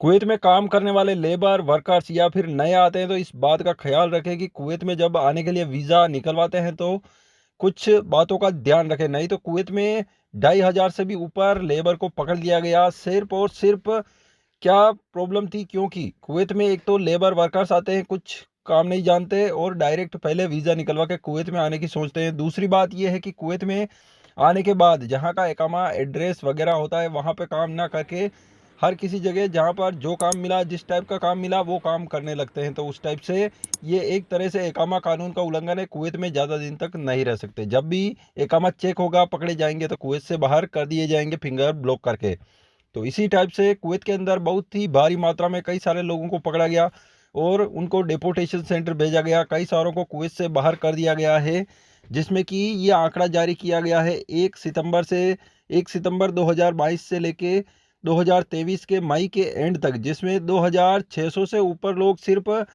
Kuwait में काम करने वाले लेबर वर्कर्स या फिर नए आते हैं तो इस बात का ख्याल रखें कि कुवैत में जब आने के लिए वीज़ा निकलवाते हैं तो कुछ बातों का ध्यान रखें, नहीं तो कुवैत में 2,500 से भी ऊपर लेबर को पकड़ लिया गया सिर्फ और सिर्फ। क्या प्रॉब्लम थी, क्योंकि कुवैत में एक तो लेबर वर्कर्स आते हैं, कुछ काम नहीं जानते और डायरेक्ट पहले वीज़ा निकलवा के कुवैत में आने की सोचते हैं। दूसरी बात यह है कि कुवैत में आने के बाद जहाँ का इकामा एड्रेस वगैरह होता है वहाँ पे काम ना करके हर किसी जगह जहाँ पर जो काम मिला, जिस टाइप का काम मिला वो काम करने लगते हैं। तो उस टाइप से ये एक तरह से इकामा कानून का उल्लंघन है। कुवैत में ज़्यादा दिन तक नहीं रह सकते। जब भी इकामा चेक होगा, पकड़े जाएंगे तो कुवैत से बाहर कर दिए जाएंगे फिंगर ब्लॉक करके। तो इसी टाइप से कुवैत के अंदर बहुत ही भारी मात्रा में कई सारे लोगों को पकड़ा गया और उनको डिपोटेशन सेंटर भेजा गया। कई सारों को कुवैत से बाहर कर दिया गया है, जिसमें कि ये आंकड़ा जारी किया गया है 1 सितंबर 2022 से लेके 2023 के मई के एंड तक, जिसमें 2,600 से ऊपर लोग सिर्फ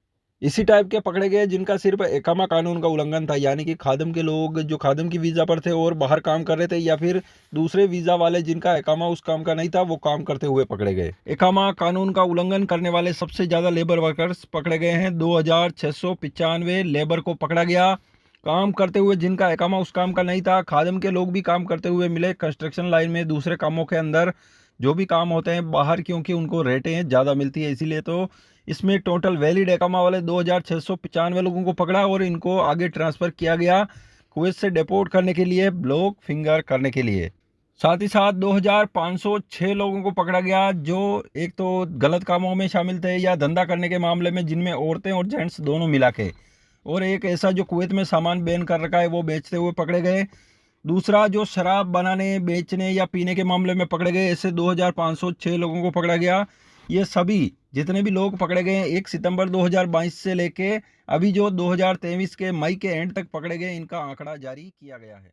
इसी टाइप के पकड़े गए जिनका सिर्फ इकामा कानून का उल्लंघन था। यानी कि खादिम के लोग जो खादिम की वीज़ा पर थे और बाहर काम कर रहे थे, या फिर दूसरे वीज़ा वाले जिनका इकामा उस काम का नहीं था वो काम करते हुए पकड़े गए। इकामा कानून का उल्लंघन करने वाले सबसे ज़्यादा लेबर वर्कर्स पकड़े गए हैं। 2,695 लेबर को पकड़ा गया काम करते हुए जिनका इकामा उस काम का नहीं था। खादिम के लोग भी काम करते हुए मिले कंस्ट्रक्शन लाइन में, दूसरे कामों के अंदर जो भी काम होते हैं बाहर, क्योंकि उनको रेटें ज़्यादा मिलती है इसीलिए। तो इसमें टोटल वैलिड एकामा वाले 2,695 लोगों को पकड़ा और इनको आगे ट्रांसफ़र किया गया कुवैत से डिपोर्ट करने के लिए, ब्लॉक फिंगर करने के लिए। साथ ही साथ 2,506 लोगों को पकड़ा गया जो एक तो गलत कामों में शामिल थे या धंधा करने के मामले में, जिनमें औरतें और जेंट्स दोनों मिला के, और एक ऐसा जो कुवैत में सामान बैन कर रखा है वो बेचते हुए पकड़े गए। दूसरा जो शराब बनाने, बेचने या पीने के मामले में पकड़े गए, ऐसे 2,506 लोगों को पकड़ा गया। ये सभी जितने भी लोग पकड़े गए 1 सितंबर 2022 से लेके अभी जो 2023 के मई के एंड तक पकड़े गए, इनका आंकड़ा जारी किया गया है।